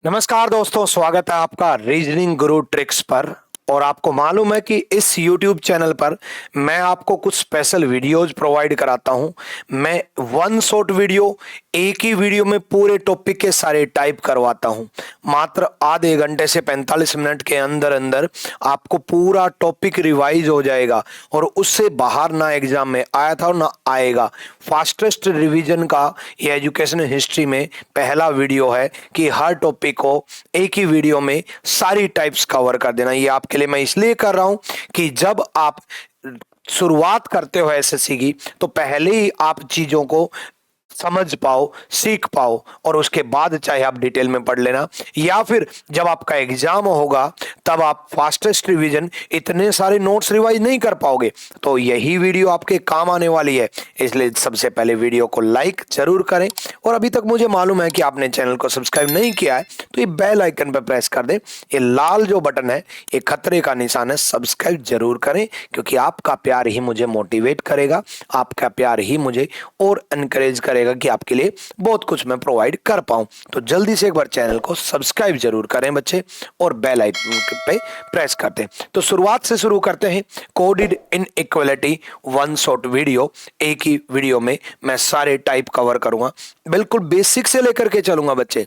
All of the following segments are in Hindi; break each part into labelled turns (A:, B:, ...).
A: नमस्कार दोस्तों, स्वागत है आपका रीजनिंग गुरु ट्रिक्स पर। और आपको मालूम है कि इस YouTube चैनल पर मैं आपको कुछ स्पेशल वीडियोज प्रोवाइड कराता हूं। मैं वन शॉट वीडियो, एक ही वीडियो में पूरे टॉपिक के सारे टाइप करवाता हूं। मात्र आधे घंटे से 45 मिनट के अंदर अंदर आपको पूरा टॉपिक रिवाइज हो जाएगा और उससे बाहर ना एग्जाम में आया था और ना आएगा। फास्टेस्ट रिवीजन का ये एजुकेशन हिस्ट्री में पहला वीडियो है कि हर टॉपिक को एक ही वीडियो में सारी टाइप्स कवर कर देना। ये आपके लिए मैं इसलिए कर रहा हूं कि जब आप शुरुआत करते हो एसएससी की तो पहले ही आप चीजों को समझ पाओ, सीख पाओ और उसके बाद चाहे आप डिटेल में पढ़ लेना, या फिर जब आपका एग्जाम होगा तब आप फास्टेस्ट रिवीजन इतने सारे नोट्स रिवाइज नहीं कर पाओगे। तो यही वीडियो आपके काम आने वाली है, इसलिए सबसे पहले वीडियो को लाइक जरूर करें। और अभी तक मुझे मालूम है कि आपने चैनल को सब्सक्राइब नहीं किया है तो ये बेल आइकन पर प्रेस कर दें। ये लाल जो बटन है ये खतरे का निशान है, सब्सक्राइब जरूर करें क्योंकि आपका प्यार ही मुझे मोटिवेट करेगा, आपका प्यार ही मुझे और एनकरेज करेगा कि आपके लिए बहुत कुछ मैं प्रोवाइड कर पाऊं। तो जल्दी से एक बार चैनल को सब्सक्राइब जरूर करें बच्चे और बेल आइकन पे प्रेस कर दें। तो शुरुआत से शुरू करते हैं। Coded inequality one shot video, एक ही वीडियो में मैं सारे टाइप कवर करूंगा, बिल्कुल बेसिक से लेकर के चलूंगा बच्चे।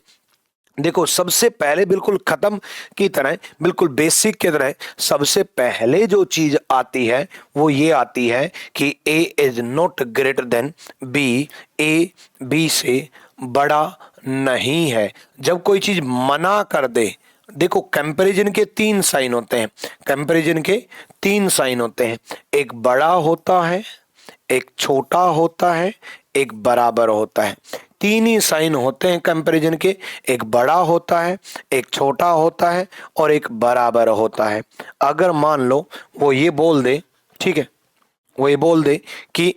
A: देखो, सबसे पहले बिल्कुल खत्म की तरह, बिल्कुल बेसिक की तरह सबसे पहले जो चीज आती है वो ये आती है कि A is not greater than B, A B से बड़ा नहीं है। जब कोई चीज मना कर दे, देखो कंपैरिजन के तीन साइन होते हैं, कंपैरिजन के तीन साइन होते हैं, एक बड़ा होता है, एक छोटा होता है, एक बराबर होता है। तीन ही साइन होते हैं कंपैरिजन के, एक बड़ा होता है, एक छोटा होता है और एक बराबर होता है। अगर मान लो वो ये बोल दे, ठीक है, वो ये बोल दे कि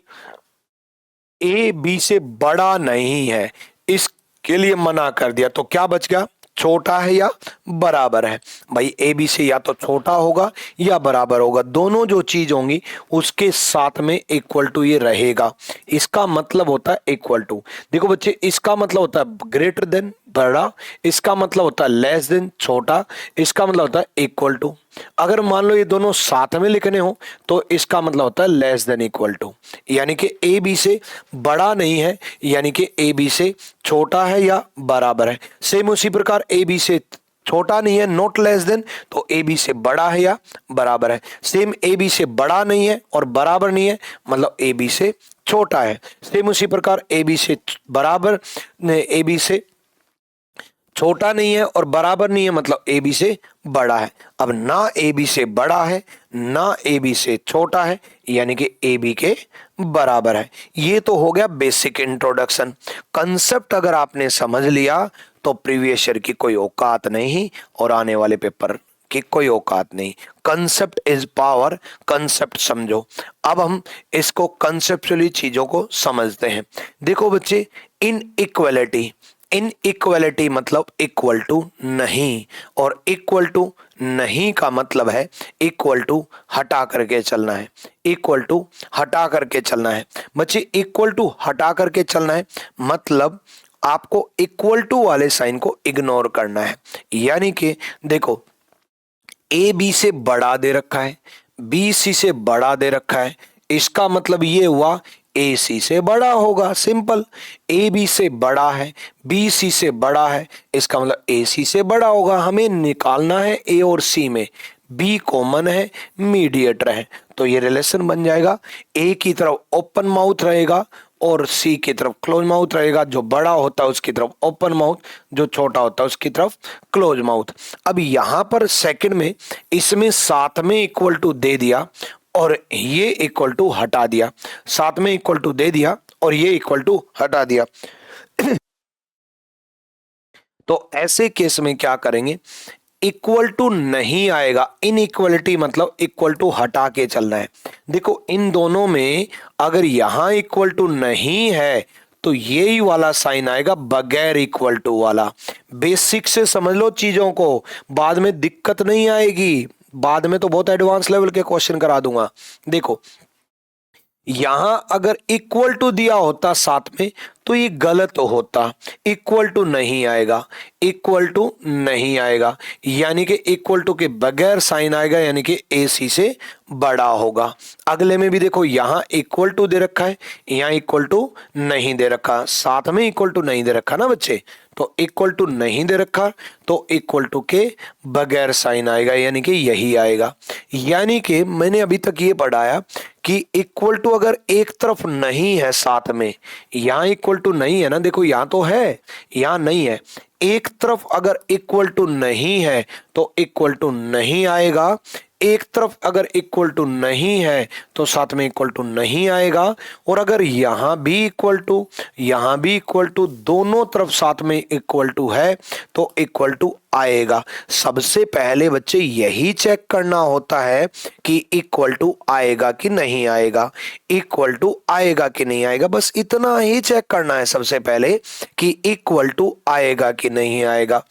A: ए बी से बड़ा नहीं है, इसके लिए मना कर दिया, तो क्या बच गया? छोटा है या बराबर है। भाई ए बी से या तो छोटा होगा या बराबर होगा, दोनों जो चीज होंगी उसके साथ में इक्वल टू ये रहेगा। इसका मतलब होता है इक्वल टू। देखो बच्चे, इसका मतलब होता है ग्रेटर देन बड़ा, इसका मतलब होता है लेस देन छोटा, इसका मतलब होता है इक्वल टू। अगर मान लो ये दोनों साथ में लिखने हो तो इसका मतलब होता है लेस देन इक्वल टू, यानी कि ए बी से बड़ा नहीं है, यानी कि ए बी से छोटा है या बराबर है। सेम उसी प्रकार ए बी से छोटा नहीं है, नॉट लेस देन, तो ए बी से बड़ा है या बराबर है। सेम ए बी से बड़ा नहीं है और बराबर नहीं है, मतलब ए बी से छोटा है। सेम उसी प्रकार ए बी से बराबर, ए बी से छोटा नहीं है और बराबर नहीं है, मतलब ए बी से बड़ा है। अब ना ए बी से बड़ा है ना ए बी से छोटा है, यानी कि ए बी के बराबर है। ये तो हो गया बेसिक इंट्रोडक्शन। कंसेप्ट अगर आपने समझ लिया तो प्रीवियस ईयर की कोई औकात नहीं और आने वाले पेपर की कोई औकात नहीं। कंसेप्ट इज पावर, कंसेप्ट समझो। अब हम इसको कंसेप्चुअली चीजों को समझते हैं। देखो बच्चे, इनइक्वालिटी, इनइक्वालिटी मतलब इक्वल टू नहीं, और इक्वल टू नहीं का मतलब है इक्वल टू हटा करके चलना है, इक्वल टू हटा करके चलना है। बच्चे, इक्वल टू हटा करके चलना है मतलब आपको इक्वल टू वाले साइन को इग्नोर करना है। यानी कि देखो, ए बी से बड़ा दे रखा है, बी सी से बड़ा दे रखा है, इसका मतलब ये हुआ ए सी से बड़ा होगा। सिंपल, ए बी से बड़ा है, बी सी से बड़ा है, इसका मतलब ए सी से बड़ा होगा। हमें निकालना है ए और सी में, बी कॉमन है, मीडिएटर है, तो ये रिलेशन बन जाएगा। ए की तरफ ओपन माउथ रहेगा और सी की तरफ क्लोज माउथ रहेगा। जो बड़ा होता है उसकी तरफ ओपन माउथ, जो छोटा होता है उसकी तरफ क्लोज माउथ। अब यहां पर सेकंड में इसमें साथ में इक्वल टू दे दिया और ये इक्वल टू हटा दिया, साथ में इक्वल टू दे दिया और ये इक्वल टू हटा दिया। तो ऐसे केस में क्या करेंगे? इक्वल टू नहीं आएगा। इनइक्वालिटी मतलब इक्वल टू हटा के चलना है। देखो, इन दोनों में अगर यहां इक्वल टू नहीं है तो यही वाला साइन आएगा बगैर इक्वल टू वाला। बेसिक से समझ लो चीजों को, बाद में दिक्कत नहीं आएगी। बाद में तो बहुत एडवांस लेवल के क्वेश्चन करा दूंगा। देखो, यहां अगर इक्वल टू दिया होता साथ में तो ये गलत होता, इक्वल टू नहीं आएगा, इक्वल टू नहीं आएगा, यानी कि इक्वल टू के बगैर साइन आएगा, यानी कि AC से बड़ा होगा। अगले में भी देखो यहां इक्वल टू दे रखा है, यहां इक्वल टू नहीं दे रखा, साथ में इक्वल टू नहीं दे रखा ना बच्चे, तो इक्वल टू नहीं दे रखा तो इक्वल टू के बगैर साइन आएगा, यानी कि यही आएगा। यानी कि मैंने अभी तक ये पढ़ाया कि इक्वल टू अगर एक तरफ नहीं है साथ में, यहां इक्वल टू नहीं है ना, देखो यहां तो है, यहां नहीं है, एक तरफ अगर इक्वल टू नहीं है तो इक्वल टू नहीं आएगा, एक तरफ अगर इक्वल टू नहीं है तो साथ में इक्वल टू नहीं आएगा, और अगर यहां भी इक्वल टू, यहां भी इक्वल टू, दोनों तरफ साथ में इक्वल टू है तो इक्वल टू आएगा। सबसे पहले बच्चे यही चेक करना होता है कि इक्वल टू आएगा कि नहीं आएगा, इक्वल टू आएगा कि नहीं आएगा, बस इतना ही चेक करना है सबसे पहले कि इक्वल टू आएगा कि नहीं आएगा।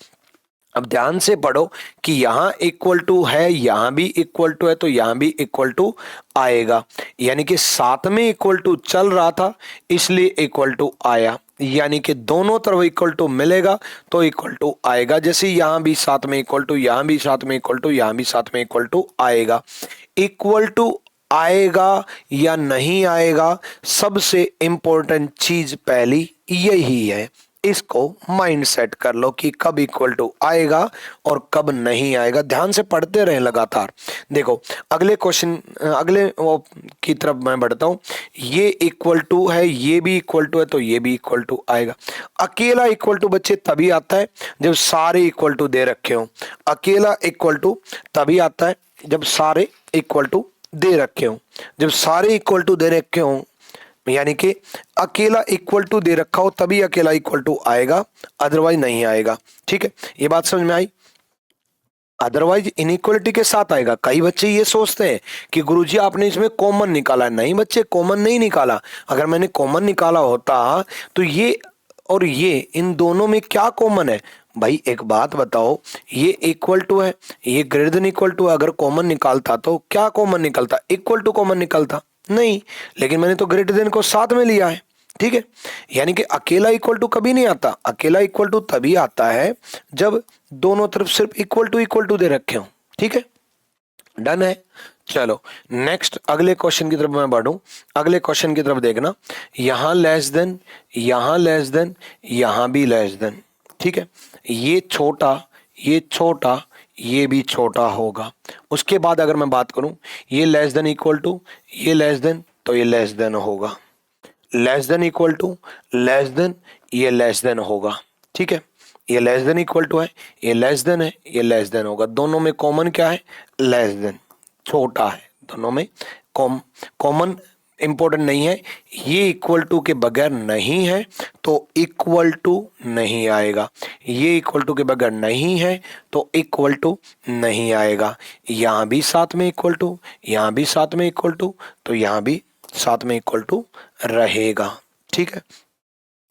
A: अब ध्यान से पढ़ो कि यहां इक्वल टू है, यहां भी इक्वल टू है, तो यहां भी इक्वल टू आएगा, यानी कि साथ में इक्वल टू चल रहा था इसलिए इक्वल टू आया, यानी कि दोनों तरफ इक्वल टू मिलेगा तो इक्वल टू आएगा। जैसे यहां भी साथ में इक्वल टू, यहां भी साथ में इक्वल टू, यहां भी साथ में इक्वल टू आएगा। इक्वल टू आएगा या नहीं आएगा, सबसे इंपॉर्टेंट चीज पहली यही है, इसको माइंड सेट कर लो कि कब इक्वल टू आएगा और कब नहीं आएगा। ध्यान से पढ़ते रहें लगातार। देखो अगले क्वेश्चन, अगले की तरफ मैं बढ़ता हूं। ये इक्वल टू है, ये भी इक्वल टू है, तो ये भी इक्वल टू आएगा। अकेला इक्वल टू बच्चे तभी आता है जब सारे इक्वल टू दे रखे हो, अकेला इक्वल टू तभी आता है जब सारे इक्वल टू दे रखे हो, जब सारे इक्वल टू दे रखे हो, यानी कि अकेला इक्वल टू दे रखा हो तभी अकेला इक्वल टू आएगा, अदरवाइज नहीं आएगा। ठीक है, ये बात समझ में आई? अदरवाइज इनइक्वलिटी के साथ आएगा। कई बच्चे ये सोचते हैं कि गुरुजी आपने इसमें कॉमन निकाला। नहीं बच्चे, कॉमन नहीं निकाला। अगर मैंने कॉमन निकाला होता तो ये और ये, इन दोनों में क्या कॉमन है भाई? एक बात बताओ, ये इक्वल टू है, ये ग्रेटर देन इक्वल टू है, अगर कॉमन निकालता तो क्या कॉमन निकलता? इक्वल टू कॉमन निकलता नहीं, लेकिन मैंने तो ग्रेटर देन को साथ में लिया है। ठीक है, यानी कि अकेला इक्वल टू कभी नहीं आता, अकेला इक्वल टू तभी आता है जब दोनों तरफ सिर्फ इक्वल टू दे रखे हो। ठीक है, डन है। चलो नेक्स्ट अगले क्वेश्चन की तरफ मैं बढ़ूं। अगले क्वेश्चन की तरफ देखना, यहां लेस देन, यहां लेस देन, यहां भी लेस देन। ठीक है, ये छोटा, ये छोटा, ये भी छोटा होगा। उसके बाद अगर मैं बात करूं, ये लेस देन इक्वल टू, ये लेस देन, तो ये लेस देन होगा। Less than equal to, less than, ये लेस देन होगा। ठीक है, ये लेस देन इक्वल टू है, ये लेस देन है, ये लेस देन होगा। दोनों में कॉमन क्या है? लेस देन, छोटा है। दोनों में कॉमन इंपॉर्टेंट नहीं है। ये इक्वल टू के बगैर नहीं है तो इक्वल टू नहीं आएगा, ये इक्वल टू के बगैर नहीं है तो इक्वल टू नहीं आएगा। यहां भी साथ में इक्वल टू, यहां भी साथ में इक्वल टू, तो यहां भी साथ में इक्वल टू रहेगा। ठीक है,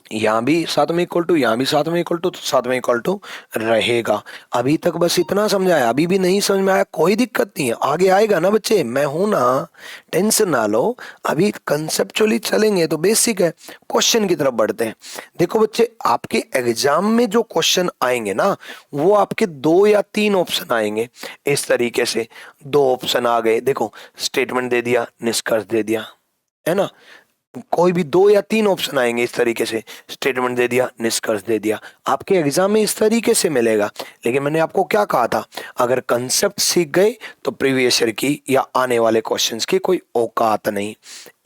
A: यहां भी साथ में इक्वल टू, यहां भी साथ में इक्वल टू, तो साथ में इक्वल टू रहेगा। अभी तक बस इतना समझाया, अभी भी नहीं समझ में आया कोई दिक्कत नहीं है, आगे आएगा ना बच्चे, मैं हूं ना, टेंशन ना लो। अभी कंसेप्चुअली चलेंगे तो बेसिक है। क्वेश्चन की तरफ बढ़ते हैं। देखो बच्चे, आपके एग्जाम में जो क्वेश्चन आएंगे ना, वो आपके 2 या 3 ऑप्शन आएंगे। इस तरीके से 2 ऑप्शन आ गए, देखो स्टेटमेंट दे दिया, निष्कर्ष दे दिया, है ना। कोई भी 2 या 3 ऑप्शन आएंगे इस तरीके से, स्टेटमेंट दे दिया, निष्कर्ष दे दिया। आपके एग्जाम में इस तरीके से मिलेगा। लेकिन मैंने आपको क्या कहा था, अगर कंसेप्ट सीख गए तो प्रीवियस ईयर की या आने वाले क्वेश्चंस की कोई औकात नहीं।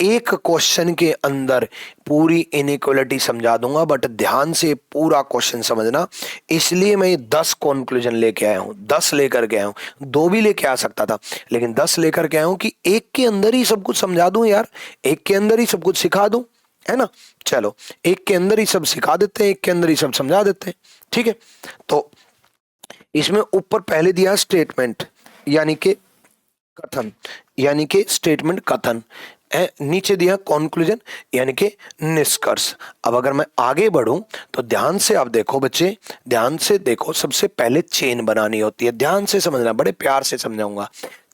A: एक क्वेश्चन के अंदर पूरी इनइक्वालिटी समझा दूंगा, बट ध्यान से पूरा क्वेश्चन समझना। इसलिए मैं 10 कंक्लूजन लेके आया हूं, 10 लेकर के आया हूं। 2 भी लेके आ सकता था, लेकिन 10 लेकर के आया हूं कि एक के अंदर ही सब कुछ समझा दूं यार, एक के अंदर ही सब कुछ सिखा दूं, है ना। चलो, एक के अंदर ही सब सिखा देते हैं, एक के अंदर ही सब समझा देते हैं। ठीक है, तो इसमें ऊपर पहले दिया स्टेटमेंट यानी कि कथन, यानी कि स्टेटमेंट कथन, नीचे दिया कॉन्क्लूजन यानी कि निष्कर्ष। अब अगर मैं आगे बढ़ूं तो ध्यान से आप देखो बच्चे, ध्यान से देखो। सबसे पहले चेन बनानी होती है, ध्यान से समझना, बड़े प्यार से समझाऊंगा।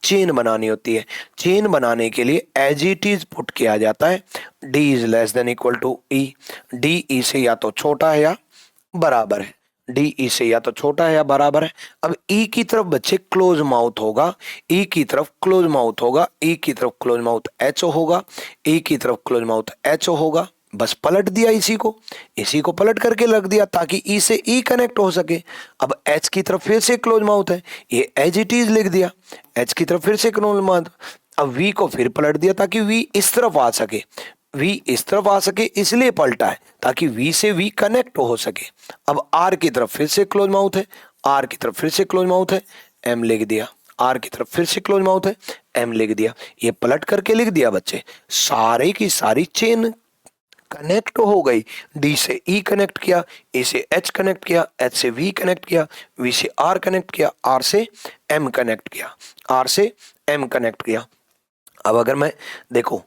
A: चेन बनानी होती है। चेन बनाने के लिए एज इट इज पुट किया जाता है D is less than equal to E. D E से या तो छोटा है या बराबर है, डी ई से या तो छोटा है या बराबर है। अब ई की तरफ बच्चे क्लोज माउथ होगा, ई की तरफ क्लोज माउथ होगा, ई की तरफ क्लोज माउथ एच होगा, ई की तरफ क्लोज माउथ एच होगा। बस पलट दिया इसी को पलट करके रख दिया ताकि ई से ई कनेक्ट हो सके। अब एच की तरफ फिर से क्लोज माउथ है, ये एज इट इज लिख दिया, एच की तरफ फिर से क्लोज माउथ। अब वी को फिर पलट दिया ताकि वी इस तरफ आ सके, वी इस तरफ आ सके इसलिए पलटा है ताकि वी से वी कनेक्ट हो सके। अब आर की तरफ फिर से क्लोज माउथ है, आर की तरफ फिर से क्लोज माउथ है, एम लिख दिया, आर की तरफ फिर से क्लोज माउथ है, एम लिख दिया। ये पलट करके लिख दिया बच्चे, सारे की सारी चेन कनेक्ट हो गई। डी से ई कनेक्ट किया, ए से एच कनेक्ट किया, एच से वी कनेक्ट किया, वी से आर कनेक्ट किया, आर से एम कनेक्ट किया, आर से एम कनेक्ट किया। अब अगर मैं देखो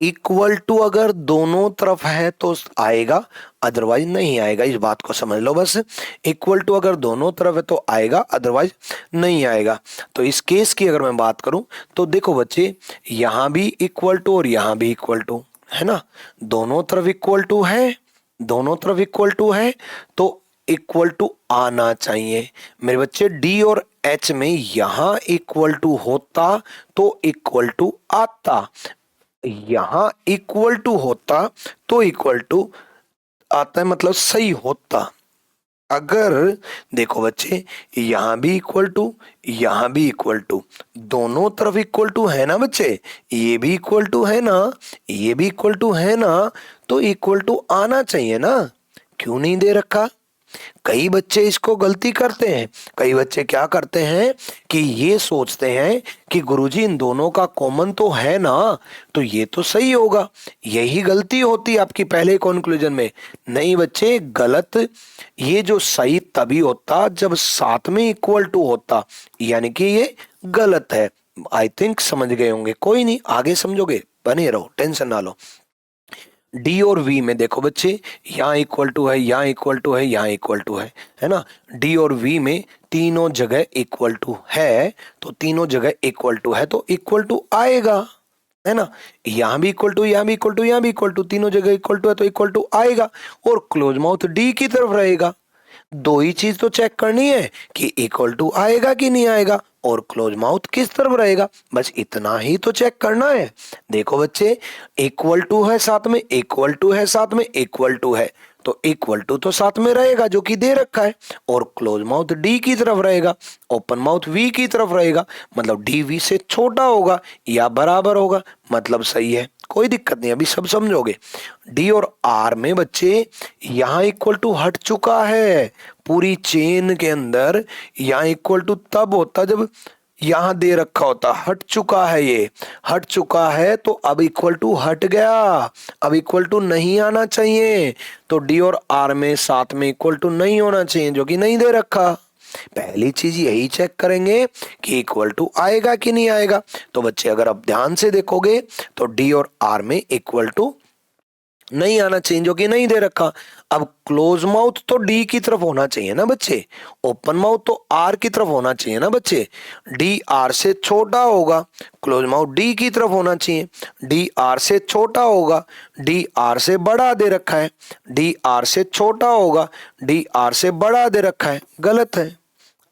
A: इक्वल टू अगर दोनों तरफ है तो आएगा, अदरवाइज नहीं आएगा। इस बात को समझ लो बस, इक्वल टू अगर दोनों तरफ है तो आएगा, अदरवाइज नहीं आएगा। तो इस केस की अगर मैं बात करूं तो देखो बच्चे, यहां भी इक्वल टू और यहां भी इक्वल टू है ना, दोनों तरफ इक्वल टू है, दोनों तरफ इक्वल टू है तो इक्वल टू आना चाहिए मेरे बच्चे। डी और एच में यहां इक्वल टू होता तो इक्वल टू आता, यहां इक्वल टू होता तो इक्वल टू आता है, मतलब सही होता। अगर देखो बच्चे, यहां भी इक्वल टू, यहां भी इक्वल टू, दोनों तरफ इक्वल टू है ना बच्चे, ये भी इक्वल टू है ना, ये भी इक्वल टू है ना, तो इक्वल टू आना चाहिए ना। क्यों नहीं दे रखा? कई बच्चे इसको गलती करते हैं। कई बच्चे क्या करते हैं कि ये सोचते हैं कि गुरुजी इन दोनों का कॉमन तो है ना, तो ये तो सही होगा। यही गलती होती है आपकी पहले कंक्लूजन में। नहीं बच्चे, गलत। ये जो सही तभी होता जब साथ में इक्वल टू होता, यानी कि ये गलत है। आई थिंक समझ गए होंगे, कोई नहीं, आगे समझोगे, बने रहो, टेंशन ना लो। डी और वी में देखो बच्चे, यहाँ इक्वल टू है, यहाँ इक्वल टू है, यहाँ इक्वल टू है ना। डी और वी में तीनों जगह इक्वल टू है, तो तीनों जगह इक्वल टू है तो इक्वल टू आएगा, है ना। यहाँ भी इक्वल टू, यहाँ भी इक्वल टू, यहाँ भी इक्वल टू, तीनों जगह इक्वल टू है तो इक्वल टू आएगा। और क्लोज माउथ डी की तरफ रहेगा। दो ही चीज तो चेक करनी है कि इक्वल टू आएगा कि नहीं आएगा और क्लोज माउथ किस तरफ रहेगा, बस इतना ही तो चेक करना है। देखो बच्चे, इक्वल टू है साथ में, इक्वल टू है साथ में, इक्वल टू है तो इक्वल टू तो साथ में रहेगा जो कि दे रखा है, और क्लोज माउथ डी की तरफ रहेगा, ओपन माउथ वी की तरफ रहेगा, मतलब डी वी से छोटा होगा या बराबर होगा, मतलब सही है, कोई दिक्कत नहीं, अभी सब समझोगे। डी और आर में बच्चे यहां इक्वल टू हट चुका है, पूरी चेन के अंदर यहां इक्वल टू तब होता जब यहां दे रखा होता, हट चुका है, ये हट चुका है तो अब इक्वल टू हट गया, अब इक्वल टू नहीं आना चाहिए। तो डी और आर में साथ में इक्वल टू नहीं होना चाहिए जो कि नहीं दे रखा। पहली चीज यही चेक करेंगे कि इक्वल टू आएगा कि नहीं आएगा। तो बच्चे अगर आप ध्यान से देखोगे तो डी और आर में इक्वल टू नहीं आना चाहिए जो कि नहीं दे रखा। अब क्लोज माउथ तो डी की तरफ होना चाहिए ना बच्चे, ओपन माउथ तो आर की तरफ होना चाहिए ना बच्चे। डी आर से छोटा होगा, क्लोज माउथ डी की तरफ होना चाहिए। डी आर से छोटा होगा, डी आर से बड़ा दे रखा है, डी आर से छोटा होगा, डी आर से बड़ा दे रखा है, गलत है।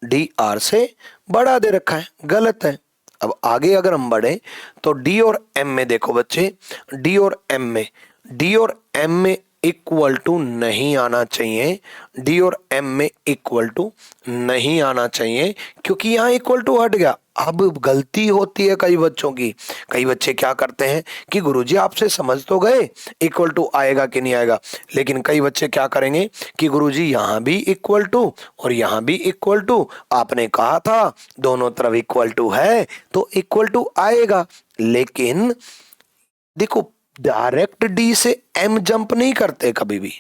A: डी आर से बड़ा दे रखा है, गलत है। अब आगे अगर हम बढ़े तो डी और एम में देखो बच्चे, डी और एम में, डी और एम में इक्वल टू नहीं आना चाहिए, डी और एम में इक्वल टू नहीं आना चाहिए क्योंकि यहां इक्वल टू हट गया। अब गलती होती है कई बच्चों की, कई बच्चे क्या करते हैं कि गुरुजी आपसे समझ तो गए इक्वल टू आएगा कि नहीं आएगा, लेकिन कई बच्चे क्या करेंगे कि गुरुजी यहां भी इक्वल टू और यहां भी इक्वल टू, आपने कहा था दोनों तरफ इक्वल टू है तो इक्वल टू आएगा। लेकिन देखो, डायरेक्ट डी से एम जंप नहीं करते, कभी भी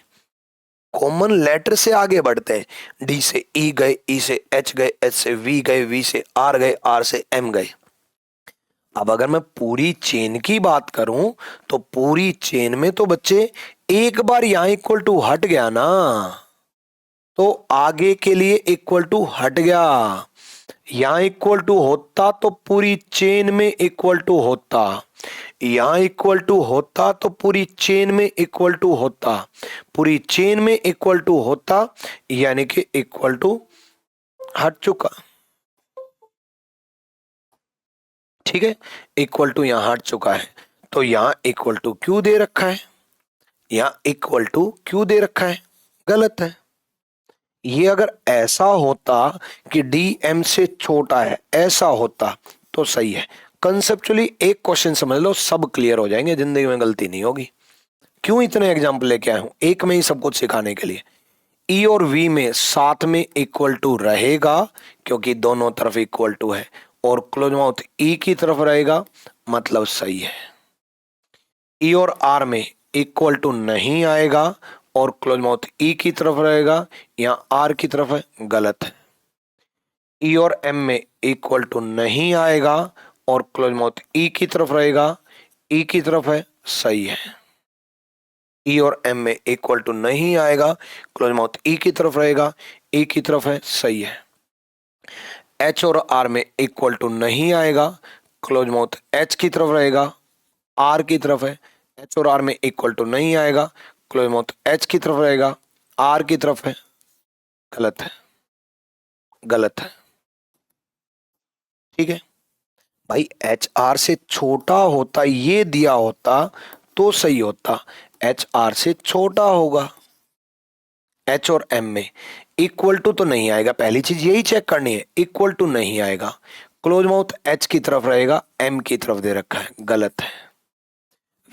A: कॉमन लेटर से आगे बढ़ते हैं। डी से ई गए, ई से एच गए, एच से वी गए, वी से आर गए, आर से एम गए। अब अगर मैं पूरी चेन की बात करूं तो पूरी चेन में तो बच्चे एक बार यहां इक्वल टू हट गया ना, तो आगे के लिए इक्वल टू हट गया। यहां इक्वल टू होता तो पूरी चेन में इक्वल टू होता, यहां इक्वल टू होता तो पूरी चेन में इक्वल टू होता, पूरी चेन में इक्वल टू होता, यानी कि इक्वल टू हट चुका। ठीक है, इक्वल टू यहां हट चुका है, तो यहां इक्वल टू क्यों दे रखा है, यहां इक्वल टू क्यों दे रखा है, गलत है। ये अगर ऐसा होता कि डी एम से छोटा है, ऐसा होता तो सही है। कंसेप्चुअली एक क्वेश्चन समझ लो, सब क्लियर हो जाएंगे, जिंदगी में गलती नहीं होगी। क्यों इतने एग्जाम्पल लेके आया हूं, एक में ही सब कुछ सिखाने के लिए। ई और वी में साथ में इक्वल टू रहेगा क्योंकि दोनों तरफ इक्वल टू है, और क्लोज माउथ ई की तरफ रहेगा, मतलब सही है। ई और आर में इक्वल टू नहीं आएगा और क्लोज माउथ ई की तरफ रहेगा, यहां आर की तरफ है, गलत है। ई और एम में इक्वल टू नहीं आएगा और क्लोज माउथ ई की तरफ रहेगा, ई की तरफ है, सही है। ई और एम में इक्वल टू नहीं आएगा, क्लोज माउथ ई की तरफ रहेगा, ई की तरफ है, सही है। एच और आर में इक्वल टू नहीं आएगा, क्लोज माउथ एच की तरफ रहेगा, आर की तरफ है। एच और आर में इक्वल टू नहीं आएगा, क्लोज माउथ एच की तरफ रहेगा, आर की तरफ है, गलत है, गलत है। ठीक है भाई, एच आर से छोटा होता, ये दिया होता तो सही होता, एच आर से छोटा होगा। एच और एम में इक्वल टू तो नहीं आएगा, पहली चीज यही चेक करनी है, इक्वल टू नहीं आएगा, क्लोज माउथ एच की तरफ रहेगा, एम की तरफ दे रखा है, गलत है।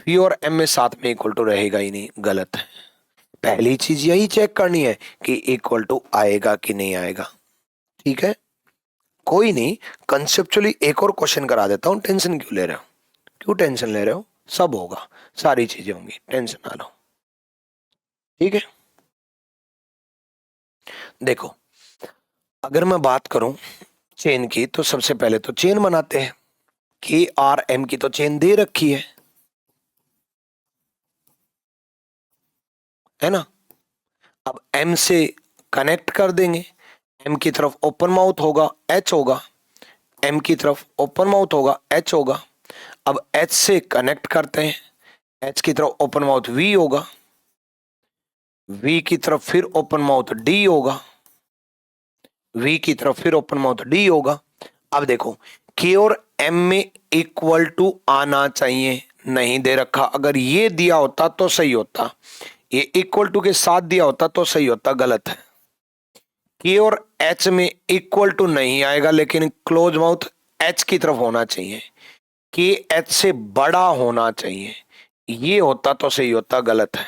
A: वी और एम में साथ में इक्वल टू रहेगा ही नहीं, गलत है। पहली चीज यही चेक करनी है कि इक्वल टू आएगा कि नहीं आएगा। ठीक है, कोई नहीं, कंसेप्चुअली एक और क्वेश्चन करा देता हूं, टेंशन क्यों ले रहे हो, क्यों टेंशन ले रहे हो, सब होगा, सारी चीजें होंगी, टेंशन ना लो। ठीक है, देखो अगर मैं बात करूं चेन की, तो सबसे पहले तो चेन बनाते हैं। के आर एम की तो चेन दे रखी है ना। अब एम से कनेक्ट कर देंगे, एम की तरफ ओपन माउथ होगा, एच होगा, एम की तरफ ओपन माउथ होगा, एच होगा। अब एच से कनेक्ट करते हैं, एच की तरफ ओपन माउथ वी होगा, वी की तरफ फिर ओपन माउथ डी होगा, वी की तरफ फिर ओपन माउथ डी होगा। अब देखो के और एम में इक्वल टू आना चाहिए, नहीं दे रखा, अगर ये दिया होता तो सही होता, ये इक्वल टू के साथ दिया होता तो सही होता, गलत है। के और एच में इक्वल टू नहीं आएगा, लेकिन क्लोज माउथ एच की तरफ होना चाहिए, के एच से बड़ा होना चाहिए, ये होता तो सही होता, गलत है।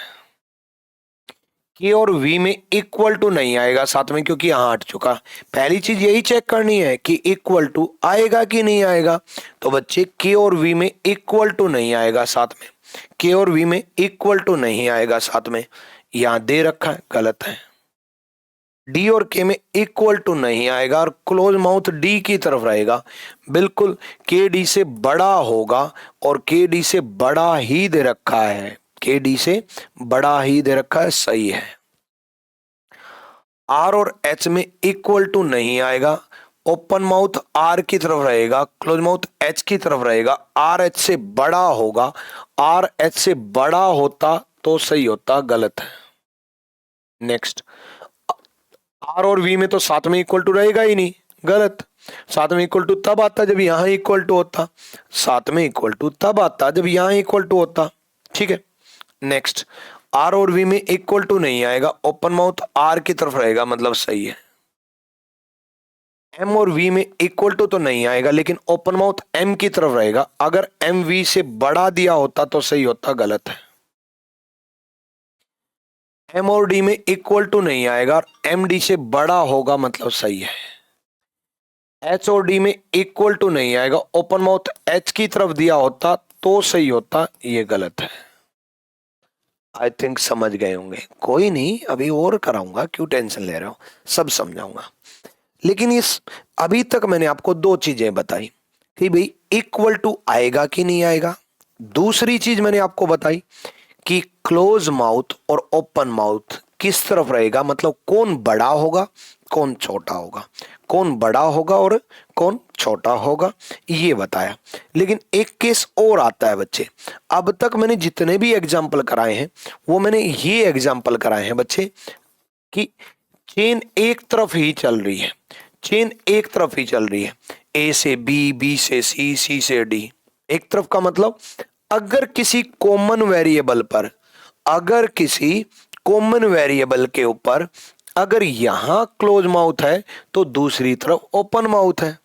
A: के और वी में इक्वल टू नहीं आएगा साथ में, क्योंकि यहां हट चुका। पहली चीज यही चेक करनी है कि इक्वल टू आएगा कि नहीं आएगा, तो बच्चे के और वी में इक्वल टू नहीं आएगा साथ में, के और वी में इक्वल टू नहीं आएगा साथ में, यहां दे रखा है, गलत है। डी और के में इक्वल टू नहीं आएगा और क्लोज माउथ डी की तरफ रहेगा, बिल्कुल के डी से बड़ा होगा, और के डी से बड़ा ही दे रखा है, के डी से बड़ा ही दे रखा है, सही है। आर और एच में इक्वल टू नहीं आएगा, ओपन माउथ आर की तरफ रहेगा, क्लोज माउथ एच की तरफ रहेगा, आर एच से बड़ा होगा, आर एच से बड़ा होता तो सही होता, गलत है। नेक्स्ट, आर और वी में तो साथ में इक्वल टू रहेगा ही नहीं, गलत। साथ में इक्वल टू तब आता जब यहां इक्वल टू होता, साथ में इक्वल टू तब आता जब यहां इक्वल टू होता। ठीक है, नेक्स्ट, आर और वी में इक्वल टू नहीं आएगा, ओपन माउथ आर की तरफ रहेगा, मतलब सही है। एम और वी में इक्वल टू तो नहीं आएगा, लेकिन ओपन माउथ एम की तरफ रहेगा, अगर एम वी से बड़ा दिया होता तो सही होता, गलत है। एम और डी में इक्वल टू नहीं आएगा और एम डी से बड़ा होगा, मतलब सही है। एच और डी में इक्वल टू नहीं आएगा, ओपन माउथ एच की तरफ दिया होता तो सही होता, ये गलत है। आई थिंक समझ गए होंगे, कोई नहीं, अभी और कराऊंगा, क्यों टेंशन ले रहे हो, सब समझाऊंगा। लेकिन इस अभी तक मैंने आपको दो चीजें बताई कि भाई इक्वल टू आएगा कि नहीं आएगा। दूसरी चीज मैंने आपको बताई कि क्लोज माउथ और ओपन माउथ किस तरफ रहेगा, मतलब कौन बड़ा होगा कौन छोटा होगा। कौन बड़ा होगा और कौन छोटा होगा, ये बताया। लेकिन एक केस और आता है बच्चे। अब तक मैंने जितने भी एग्जाम्पल कराए हैं वो मैंने ये एग्जाम्पल कराए हैं बच्चे कि चेन एक तरफ ही चल रही है, चेन एक तरफ ही चल रही है, ए से बी, बी से सी, सी से डी। एक तरफ का मतलब अगर किसी कॉमन वेरिएबल पर, अगर किसी कॉमन वेरिएबल के ऊपर अगर यहां क्लोज माउथ है तो दूसरी तरफ ओपन माउथ है,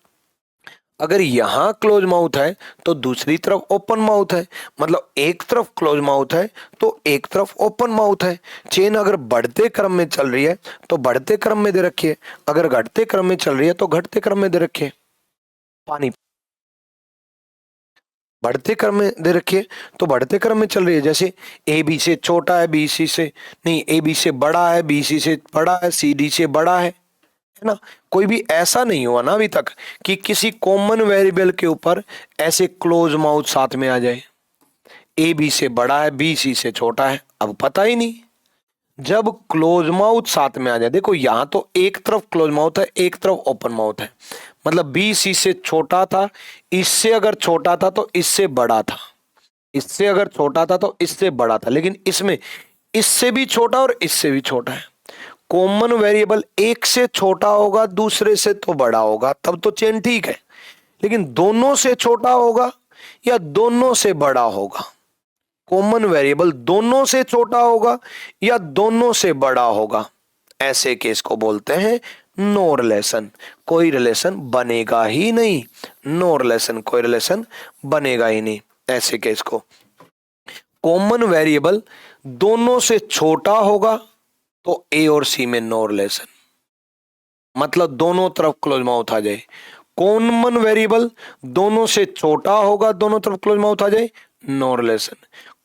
A: अगर यहां क्लोज माउथ है तो दूसरी तरफ ओपन माउथ है। मतलब एक तरफ क्लोज माउथ है तो एक तरफ ओपन माउथ है। चेन अगर बढ़ते क्रम में चल रही है तो बढ़ते क्रम में दे रखी है, अगर घटते क्रम में चल रही है तो घटते क्रम में दे रखी है। पानी बढ़ते क्रम में दे रखी है तो बढ़ते क्रम में चल रही है। जैसे ए बी से छोटा है, बी सी से नहीं, ए बी से बड़ा है, बी सी से बड़ा है, सी डी से बड़ा है ना। कोई भी ऐसा नहीं हुआ ना अभी तक कि किसी कॉमन वेरिएबल के ऊपर ऐसे क्लोज माउथ साथ में आ जाए। ए बी से बड़ा है, बी सी से छोटा है, अब पता ही नहीं। जब क्लोज माउथ साथ में आ जाए, देखो यहां तो एक तरफ क्लोज माउथ है, एक तरफ ओपन माउथ है, मतलब बी सी से छोटा था, इससे अगर छोटा था तो इससे बड़ा था, इससे अगर छोटा था तो इससे बड़ा था, लेकिन इसमें इससे भी छोटा और इससे भी छोटा है। कॉमन वेरिएबल एक से छोटा होगा, दूसरे से तो बड़ा होगा, तब तो चेन ठीक है। लेकिन दोनों से छोटा होगा या दोनों से बड़ा होगा, कॉमन वेरिएबल दोनों से छोटा होगा या दोनों से बड़ा होगा, ऐसे केस को बोलते हैं नो रिलेशन। कोई रिलेशन बनेगा ही नहीं, नो रिलेशन, कोई रिलेशन बनेगा ही नहीं ऐसे केस को। कॉमन वेरिएबल दोनों से छोटा होगा तो ए और सी में नो रिलेशन, मतलब दोनों तरफ क्लोज माउथ आ जाए। कॉमन वेरिएबल दोनों से छोटा होगा, दोनों तरफ क्लोज माउथ आ जाए, नो रिलेशन।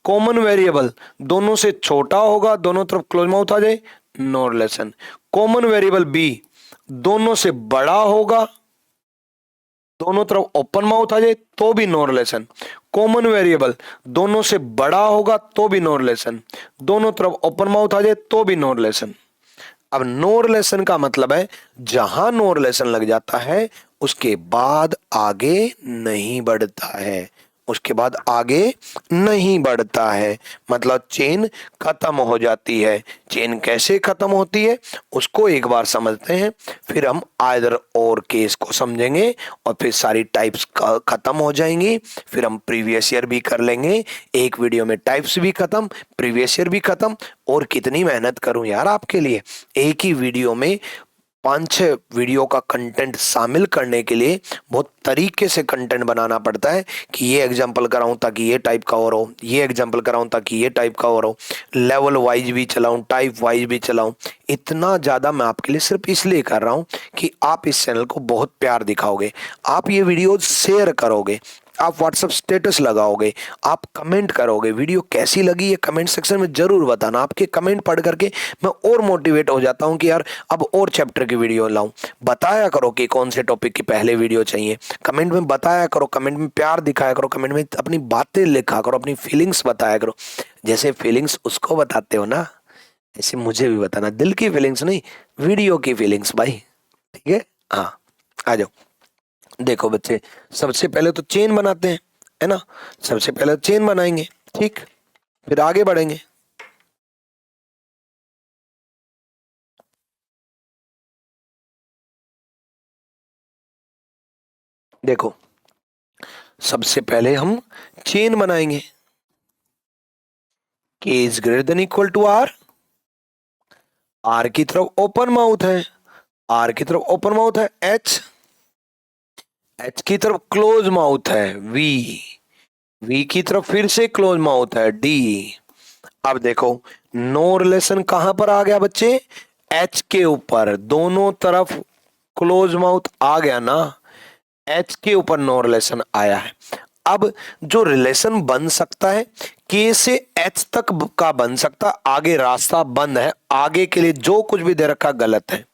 A: कॉमन वेरिएबल दोनों से छोटा होगा, दोनों तरफ क्लोज माउथ आ जाए, no relation. Common variable B दोनों से बड़ा होगा, दोनों तरफ ओपन माउथ आ जाए तो भी नो रिलेशन। कॉमन वेरिएबल दोनों से बड़ा होगा तो भी नो रिलेशन, दोनों तरफ ओपन माउथ आ जाए तो भी नो रिलेशन। अब नो रिलेशन का मतलब है जहां नो रिलेशन लग जाता है उसके बाद आगे नहीं बढ़ता है, उसके बाद आगे नहीं बढ़ता है, मतलब चेन खत्म हो जाती है। चेन कैसे खत्म होती है उसको एक बार समझते हैं, फिर हम आइदर और केस को समझेंगे और फिर सारी टाइप्स खत्म हो जाएंगी। फिर हम प्रीवियस ईयर भी कर लेंगे, एक वीडियो में टाइप्स भी खत्म, प्रीवियस ईयर भी खत्म। और कितनी मेहनत करूं यार आपके लिए, एक ही वीडियो में 5-6 वीडियो का कंटेंट शामिल करने के लिए बहुत तरीके से कंटेंट बनाना पड़ता है कि ये एग्जांपल कराऊं ताकि ये टाइप का और हो, ये एग्जांपल कराऊं ताकि ये टाइप का और हो, लेवल वाइज भी चलाऊं, टाइप वाइज भी चलाऊं। इतना ज़्यादा मैं आपके लिए सिर्फ इसलिए कर रहा हूं कि आप इस चैनल को बहुत प्यार दिखाओगे, आप ये वीडियो शेयर करोगे, आप व्हाट्सएप स्टेटस लगाओगे, आप कमेंट करोगे। वीडियो कैसी लगी ये कमेंट सेक्शन में जरूर बताना। आपके कमेंट पढ़ करके मैं और मोटिवेट हो जाता हूं कि यार अब और चैप्टर की वीडियो लाऊं। बताया करो कि कौन से टॉपिक की पहले वीडियो चाहिए, कमेंट में बताया करो, कमेंट में प्यार दिखाया करो, कमेंट में अपनी बातें लिखा करो, अपनी फीलिंग्स बताया करो। जैसे फीलिंग्स उसको बताते हो ना, ऐसे मुझे भी बताना, दिल की फीलिंग्स नहीं, वीडियो की फीलिंग्स भाई, ठीक है। हाँ आ जाओ। देखो बच्चे, सबसे पहले तो चेन बनाते हैं, है ना। सबसे पहले चेन बनाएंगे, ठीक, फिर आगे बढ़ेंगे। देखो सबसे पहले हम चेन बनाएंगे। K is greater than equal to R, R की तरफ ओपन माउथ है, आर की तरफ ओपन माउथ है, एच, एच की तरफ क्लोज माउथ है, वी, वी की तरफ फिर से क्लोज माउथ है, डी। अब देखो नो रिलेशन कहां पर आ गया बच्चे, एच के ऊपर, दोनों तरफ क्लोज माउथ आ गया ना, एच के ऊपर नो रिलेशन आया है। अब जो रिलेशन बन सकता है के से एच तक का बन सकता, आगे रास्ता बंद है, आगे के लिए जो कुछ भी दे रखा गलत है,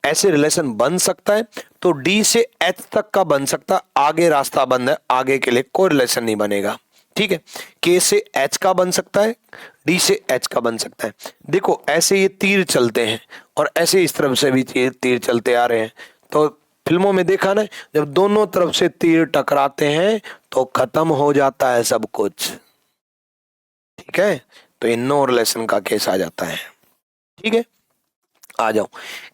A: ऐसे रिलेशन बन सकता है। तो डी से एच तक का बन सकता, आगे रास्ता बंद है, आगे के लिए कोई रिलेशन नहीं बनेगा, ठीक है। के से एच का बन सकता है, डी से एच का बन सकता है। देखो ऐसे ये तीर चलते हैं और ऐसे इस तरफ से भी तीर चलते आ रहे हैं, तो फिल्मों में देखा ना, जब दोनों तरफ से तीर टकराते हैं तो खत्म हो जाता है सब कुछ। ठीक है, तो ये नो रिलेशन का केस आ जाता है। ठीक है, आ जाओ।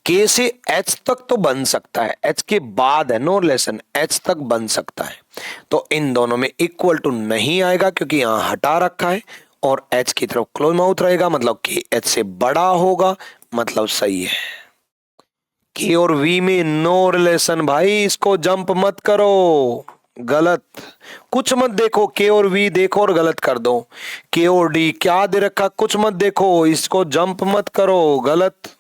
A: के से एच तक तो बन सकता है, एच के बाद है नो रिलेशन, एच तक बन सकता है। तो इन दोनों में इक्वल टू नहीं आएगा क्योंकि यहां हटा रखा है, और एच की तरफ क्लोज माउथ रहेगा, मतलब कि एच से बड़ा होगा, मतलब सही है। के और वी में नो रिलेशन भाई, इसको जंप मत करो, गलत। कुछ मत देखो, के और वी देखो और गलत कर दो। के और डी क्या दे रखा, कुछ मत देखो, इसको जंप मत करो, गलत।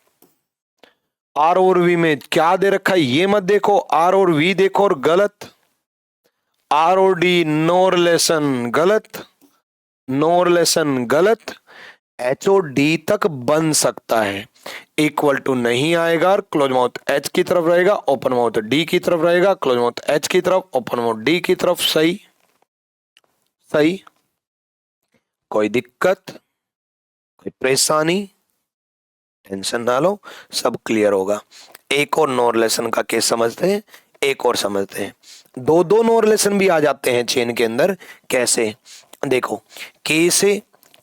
A: आर और वी में क्या दे रखा है ये मत देखो, आर और वी देखो और गलत। आर और डी नो रिलेशन, गलत। नो रिलेशन, गलत। एच और डी तक बन सकता है, इक्वल टू नहीं आएगा, क्लोज माउथ एच की तरफ रहेगा, ओपन माउथ डी की तरफ रहेगा, क्लोज माउथ एच की तरफ, ओपन माउथ डी की तरफ। सही सही, कोई दिक्कत, कोई परेशानी, टेंशन ना लो, सब क्लियर होगा। एक और नो रिलेशन का केस समझते हैं, एक और समझते हैं। दो दो नो रिलेशन भी आ जाते हैं चेन के अंदर। कैसे, देखो, के से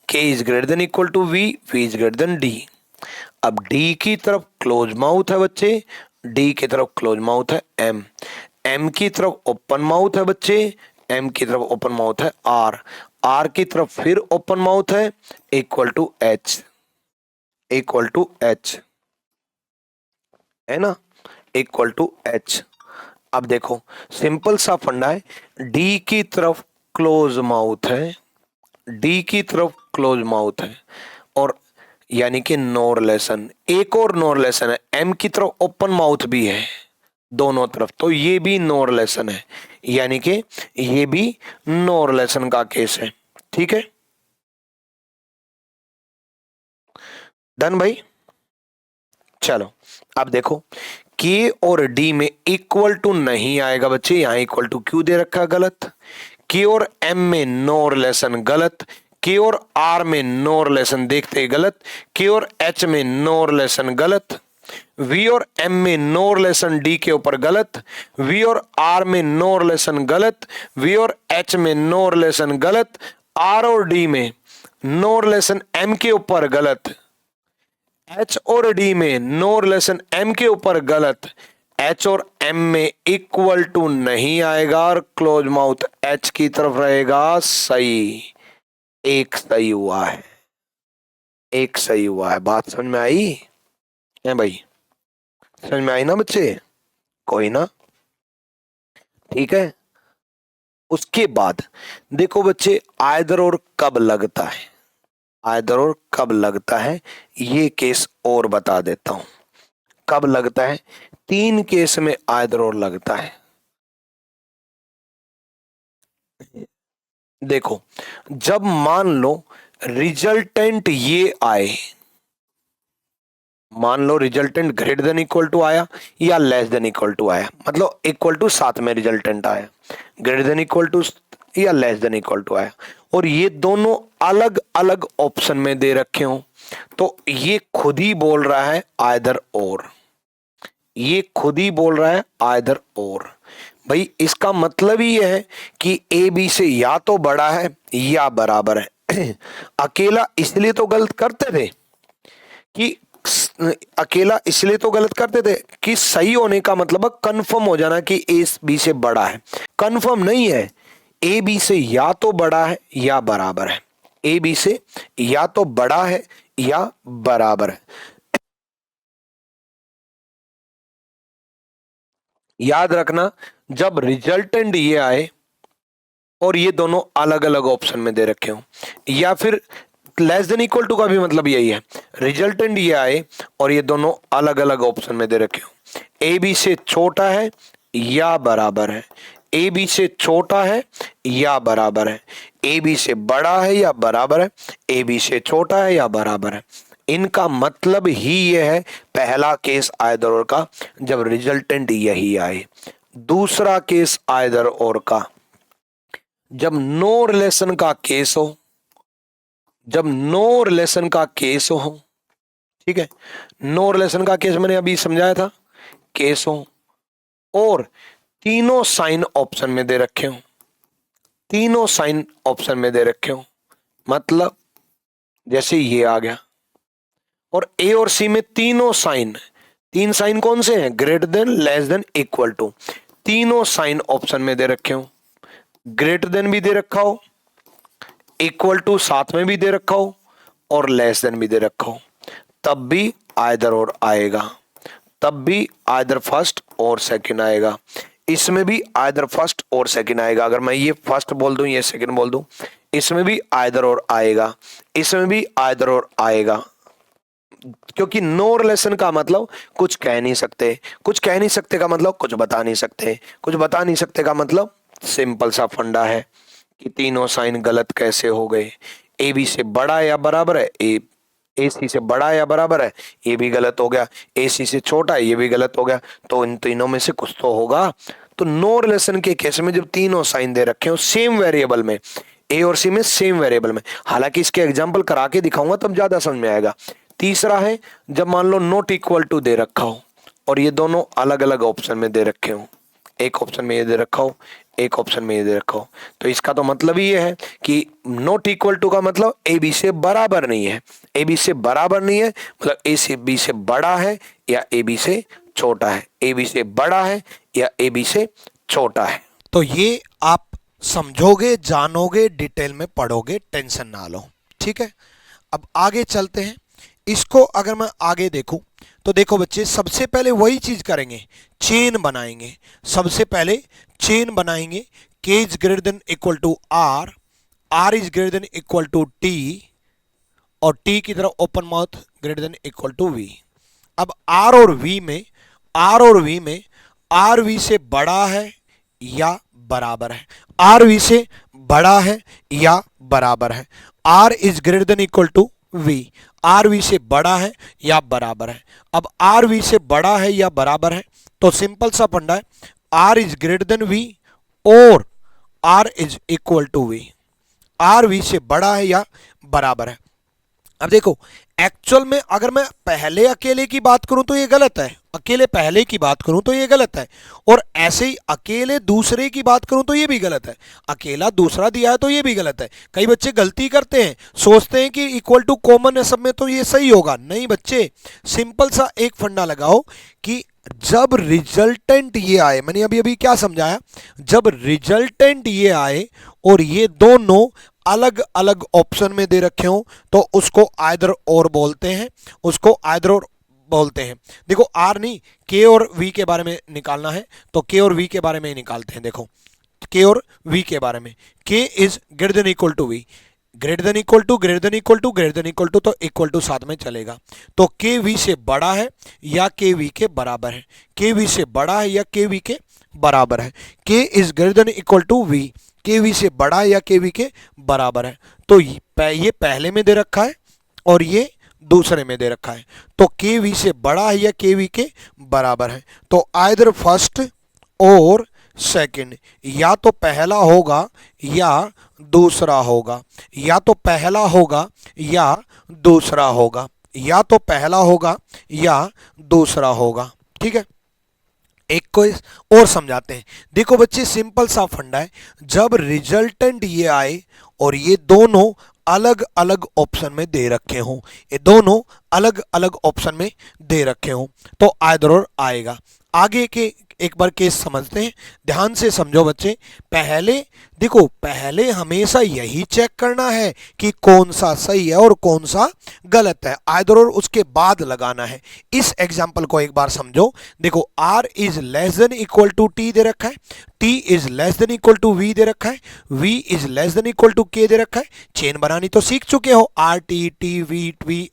A: K is greater than equal to V, V is greater than D. अब डी की तरफ क्लोज माउथ है बच्चे, डी की तरफ क्लोज माउथ है एम, एम की तरफ ओपन माउथ है बच्चे, एम की तरफ ओपन माउथ है आर, आर की तरफ फिर ओपन माउथ है, equal to H, equal to H, है ना, इक्वल टू एच। अब देखो, सिंपल सा फंडा है, डी की तरफ क्लोज माउथ है, डी की तरफ क्लोज माउथ है, और यानी कि नो रिलेशन। एक और नो रिलेशन है, एम की तरफ ओपन माउथ भी है दोनों तरफ, तो ये भी नो रिलेशन है, यानी कि ये भी नो रिलेशन का केस है। ठीक है, डन भाई। चलो, अब देखो, के और डी में इक्वल टू नहीं आएगा बच्चे, यहां इक्वल टू क्यों दे रखा है, गलत। के और एम में नो रिलेशन, गलत। के और आर में नो रिलेशन, देखते ही गलत। के और एच में नो रिलेशन, गलत। वी और एम में नो रिलेशन, डी के ऊपर, गलत। वी और आर में नो रिलेशन, गलत। वी और एच में नो रिलेशन, गलत। आर और डी में नो रिलेशन एम के ऊपर, गलत। एच और डी में नो रिलेशन एम के ऊपर, गलत। एच और एम में इक्वल टू नहीं आएगा और क्लोज माउथ एच की तरफ रहेगा, सही। एक सही हुआ है, एक सही हुआ है। बात समझ में आई है भाई, समझ में आई ना बच्चे, कोई ना, ठीक है। उसके बाद देखो बच्चे, आयदर और कब लगता है, आयदर और कब लगता है, ये केस और बता देता हूं। कब लगता है, तीन केस में आयदर और लगता है। देखो, जब मान लो रिजल्टेंट ये आए, मान लो resultant greater than equal to आया या लेस देन इक्वल टू आया, मतलब इक्वल टू साथ में रिजल्टेंट आया, ग्रेटर देन इक्वल टू या लेस देन इक्वल टू आया, और ये दोनों अलग अलग ऑप्शन में दे रखे हो, तो ये खुद ही बोल रहा है आइदर और, ये खुद ही बोल रहा है आइदर और। भाई इसका मतलब ही है कि ए बी से या तो बड़ा है या बराबर है। अकेला इसलिए तो गलत करते थे कि अकेला इसलिए तो गलत करते थे कि सही होने का मतलब कंफर्म हो जाना कि ए बी से बड़ा है। कंफर्म नहीं है, ए बी से या तो बड़ा है या बराबर है, ए बी से या तो बड़ा है या बराबर है। याद रखना, जब रिजल्टेंट ये आए और ये दोनों अलग अलग ऑप्शन में दे रखे हो, या फिर लेस देन इक्वल टू का भी मतलब यही है, रिजल्टेंट ये आए और ये दोनों अलग अलग ऑप्शन में दे रखे हो, ए बी से छोटा है या बराबर है, ए बी से छोटा है या बराबर है, ए बी से बड़ा है या बराबर है, ए बी से छोटा है या बराबर है। इनका मतलब ही यह है, पहला केस आइदर और का, जब रिजल्टेंट यही आए। दूसरा केस आइदर और का, जब नो रिलेशन का केस हो, जब नो रिलेशन का केस हो, ठीक है, नो रिलेशन का केस मैंने अभी समझाया था, केस हो, और तीनों साइन ऑप्शन में दे रखे हो, तीनों साइन ऑप्शन में दे रखे हो, मतलब जैसे ये आ गया, और ए और सी में तीनों साइन, तीन साइन कौन से हैं, greater than, less than, equal to, तीनों साइन ऑप्शन में दे रखे हो, ग्रेटर देन भी दे रखा हो, इक्वल टू साथ में भी दे रखा हो, और लेस देन भी दे रखा हो, तब भी आइदर और आएगा, तब भी आइदर फर्स्ट और सेकंड आएगा, इसमें भी आइदर फर्स्ट और सेकंड आएगा। अगर मैं ये फर्स्ट बोल दूं, ये सेकंड बोल दूं, इसमें भी आइदर और आएगा, इसमें भी आइदर और आएगा, क्योंकि नो रिलेशन का मतलब कुछ कह नहीं सकते, कुछ कह नहीं सकते का मतलब कुछ बता नहीं सकते, कुछ बता नहीं सकते का मतलब सिंपल सा फंडा है कि तीनों साइन गलत कैसे हो गए, ए बी से बड़ा या बराबर है, ए सी से बड़ा या बराबर है, ये भी गलत हो गया, ए सी से छोटा है, ये भी गलत हो गया, तो इन तीनों में से कुछ तो होगा। तो नो रिलेशन के केस में जब तीनों साइन दे रखे हो सेम वेरिएबल में, ए और सी में सेम वेरिएबल में, हालांकि इसके एग्जांपल करा के दिखाऊंगा तब ज्यादा समझ में आएगा। तीसरा है जब मान लो नॉट इक्वल टू दे रखा हो और ये दोनों अलग अलग ऑप्शन में दे रखे हो, एक ऑप्शन में ये दे रखा हो, एक ऑप्शन में ये दे रखा हो, तो इसका तो मतलब ही ये है कि नॉट इक्वल टू का मतलब ए बी से बराबर नहीं है, ए बी से बराबर नहीं है मतलब ए से बी से बड़ा है या ए बी से छोटा है, ए बी से बड़ा है या ए बी से छोटा है। तो ये आप समझोगे, जानोगे, डिटेल में पढ़ोगे, टेंशन ना लो, ठीक है। अब आगे चलते हैं। इसको अगर मैं आगे देखूं तो देखो बच्चे, सबसे पहले वही चीज करेंगे, चेन बनाएंगे, सबसे पहले चेन बनाएंगे, k is greater than equal to R, R is greater than equal to T, और t की तरफ open mouth greater than equal to v। अब r और v में, r और v में आर वी से बड़ा है या बराबर है, आर वी से बड़ा है या बराबर है, r is greater than equal to v, R V से बड़ा है या बराबर है। अब आर वी से बड़ा है या बराबर है तो सिंपल सा फंडा है, R is greater than V और R is equal to V, R V से बड़ा है या बराबर है। अब देखो एक्चुअल में अगर मैं पहले अकेले की बात करूं तो ये गलत है, अकेले पहले की बात करूं तो ये गलत है, और ऐसे ही अकेले दूसरे की बात करूं तो ये भी गलत है, अकेला दूसरा दिया है तो ये भी गलत है। कई बच्चे गलती करते हैं, सोचते हैं कि इक्वल टू कॉमन है सब में तो ये सही होगा, नहीं बच्चे, सिंपल सा एक फंडा लगाओ कि जब रिजल्टेंट ये आए, मैंने अभी अभी क्या समझाया, जब रिजल्टेंट ये आए और ये दोनों अलग अलग ऑप्शन में दे रखे हो तो उसको आइदर और बोलते हैं, उसको आइदर और बोलते हैं। देखो आर नहीं, के और वी के बारे में निकालना है तो के और वी के बारे में ही निकालते हैं। देखो के और वी के बारे में, K is greater than equal to V, greater than equal to, greater than equal to, greater than equal to, तो इक्वल टू साथ में चलेगा, तो के वी से बड़ा है या के वी के बराबर है, के वी से बड़ा है या के वी के बराबर है, K is greater than equal to V, K V से बड़ा है या के वी के बराबर है, तो ये पहले में दे रखा है और ये दूसरे में दे रखा है, तो के वी से बड़ा है या के वी के बराबर है, तो आइदर फर्स्ट और सेकंड, या तो पहला होगा या दूसरा होगा, या तो पहला होगा या दूसरा होगा, या तो पहला होगा या दूसरा होगा, ठीक है। एक को और समझाते हैं। देखो बच्चे सिंपल सा फंडा है, जब रिजल्टेंट ये आए और ये दोनों अलग अलग ऑप्शन में दे रखे हों, ये दोनों अलग अलग ऑप्शन में दे रखे हों तो आइदर और आएगा। आगे के एक बार केस समझते हैं, ध्यान से समझो बच्चे। पहले देखो, पहले हमेशा यही चेक करना है कि कौन सा सही है और कौन सा गलत है, आइदर और उसके बाद लगाना है। इस एग्जांपल को एक बार समझो। देखो r is less than equal to T दे रखा है, t is less than equal to v दे रखा है, v is less than equal to k दे रखा है। चेन बनानी तो सीख चुके हो, r t t v v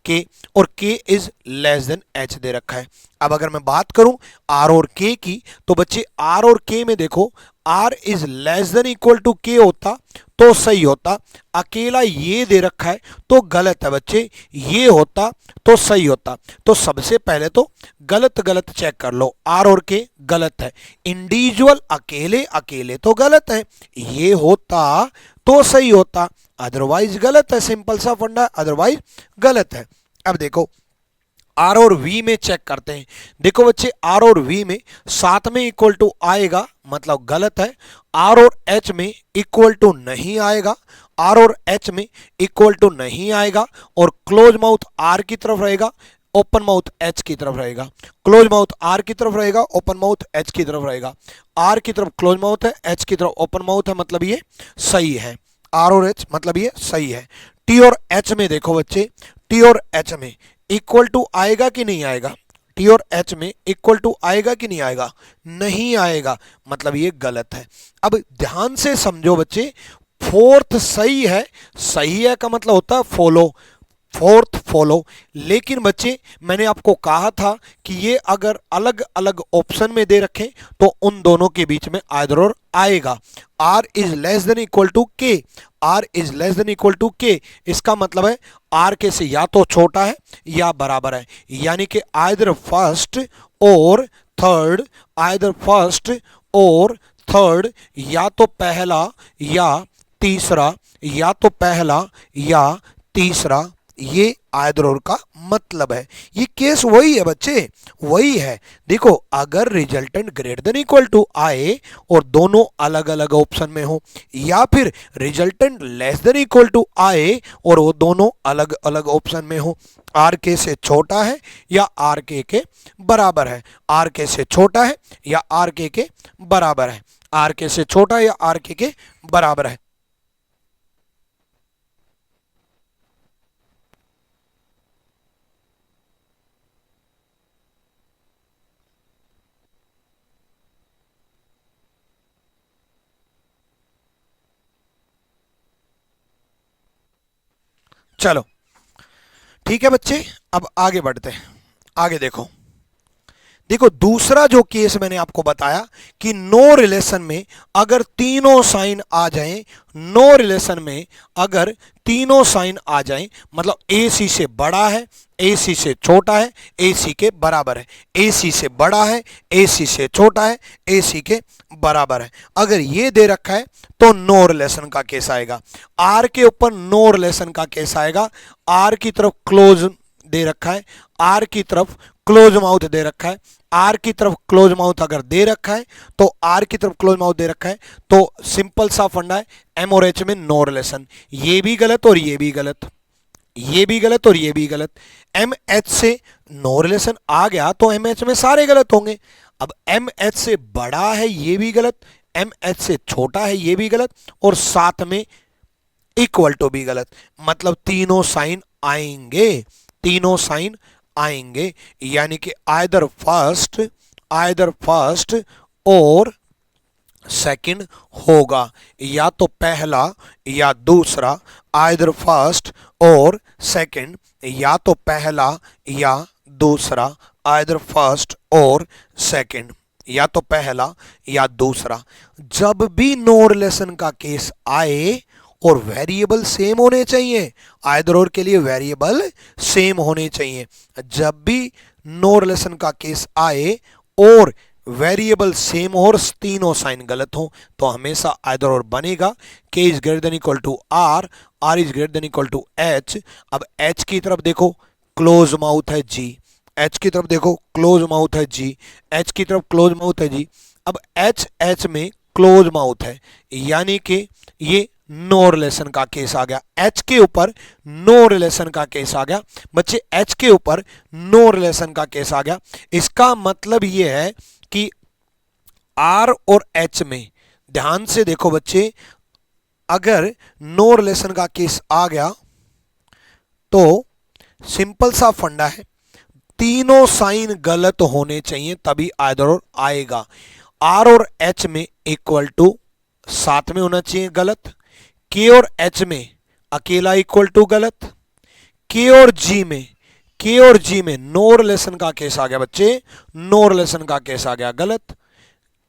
A: k, और k is less then h दे रखा है। अब अगर मैं बात करूं r और k की तो बच्चे r और k में देखो, r is less than equal to k होता तो सही होता, अकेला ये दे रखा है तो गलत है बच्चे, ये होता तो सही होता। तो सबसे पहले तो गलत गलत चेक कर लो, r और k गलत है, इंडिविजुअल अकेले अकेले तो गलत है, ये होता तो सही होता, अदरवाइज गलत है, सिंपल सा फंडा, अदरवाइज गलत है। अब देखो आर और वी में चेक करते हैं। देखो बच्चे, आर और वी में साथ में इक्वल टू आएगा मतलब गलत है। आर और एच में इक्वल टू नहीं आएगा, आर और एच में इक्वल टू नहीं आएगा, और क्लोज माउथ आर की तरफ रहेगा, ओपन माउथ एच की तरफ रहेगा। क्लोज माउथ आर की तरफ रहेगा, ओपन माउथ एच की तरफ रहेगा। आर की तरफ क्लोज माउथ है, एच की तरफ ओपन माउथ है, मतलब ये सही है। आर और एच मतलब ये सही है। टी और एच में देखो बच्चे, टी और एच में इक्वल टू आएगा कि नहीं आएगा? टी और एच में इक्वल टू आएगा कि नहीं आएगा? नहीं आएगा, मतलब ये गलत है। अब ध्यान से समझो बच्चे, फोर्थ सही है, सही है का मतलब होता है फॉलो, फोर्थ फॉलो। लेकिन बच्चे मैंने आपको कहा था कि ये अगर अलग अलग ऑप्शन में दे रखें तो उन दोनों के बीच में आइदर और आएगा। R is less than equal to K, R is less than equal to K, इसका मतलब है आर के से या तो छोटा है या बराबर है, यानी कि आइदर फर्स्ट और थर्ड, आइदर फर्स्ट और थर्ड, या तो पहला या तीसरा, या तो पहला या तीसरा, ये आइदर और का मतलब है। ये केस वही है बच्चे, वही है। देखो, अगर resultant greater than equal to आए और दोनों अलग अलग ऑप्शन में हो, या फिर resultant less than equal to आए और वो दोनों अलग अलग ऑप्शन में हो, आर के से छोटा है या आर के बराबर है, आर के से छोटा है या आर के बराबर है, आर के से छोटा या आर के बराबर है। चलो ठीक है बच्चे, अब आगे बढ़ते हैं। आगे देखो, देखो दूसरा जो केस मैंने आपको बताया कि नो रिलेशन में अगर तीनों साइन आ जाएं, नो रिलेशन में अगर तीनों साइन आ जाएं, मतलब ए सी से बड़ा है, ए सी से छोटा है, ए सी के बराबर है, ए सी से बड़ा है, ए सी से छोटा है, ए सी के बराबर है, अगर ये दे रखा है तो नो रिलेशन का केस आएगा। आर के ऊपर नो रिलेशन का केस आएगा। आर की तरफ क्लोज दे रखा है, आर की तरफ क्लोज माउथ दे रखा है, आर की तरफ क्लोज माउथ अगर दे रखा है तो आर की तरफ क्लोज माउथ दे रखा है तो सिंपल सा फंडा है, एम और एच में नो रिलेशन। ये भी गलत और ये भी गलत, ये भी गलत और ये भी गलत। एम एच से नो रिलेशन आ गया तो एम एच में सारे गलत होंगे। अब एम एच से बड़ा है ये भी गलत, एम एच से छोटा है ये भी गलत, और साथ में इक्वल टू भी गलत, मतलब तीनों साइन आएंगे, तीनों साइन आएंगे, यानी कि आइदर फर्स्ट और सेकंड होगा, या तो पहला या दूसरा, आइदर फर्स्ट और सेकंड, या तो पहला या दूसरा, आइदर फर्स्ट और सेकंड, या तो पहला या दूसरा। जब भी नो रिलेशन का केस आए और वेरिएबल सेम होने चाहिए, आइदर और के लिए वेरिएबल सेम होने चाहिए। जब भी नो रिलेशन का केस आए और वेरिएबल सेम हो और तीनों साइन गलत हो तो हमेशा आइदर और बनेगा। K is greater than equal to R, R is greater than equal to H. अब एच की तरफ देखो क्लोज माउथ है जी, एच की तरफ देखो क्लोज माउथ है जी, एच की तरफ क्लोज माउथ है जी। अब एच एच में क्लोज माउथ है, यानी कि ये नो रिलेशन का केस आ गया। एच के ऊपर नो रिलेशन का केस आ गया बच्चे, एच के ऊपर नो रिलेशन का केस आ गया। इसका मतलब ये है कि आर और एच में, ध्यान से देखो बच्चे, अगर नो रिलेशन का केस आ गया तो सिंपल सा फंडा है, तीनों साइन गलत होने चाहिए तभी आइदर और आएगा। आर और एच में इक्वल टू साथ में होना चाहिए गलत, के और एच में अकेला इक्वल टू गलत, के और जी में नो रिलेशन का केस आ गया बच्चे, नो रिलेशन का केस आ गया गलत,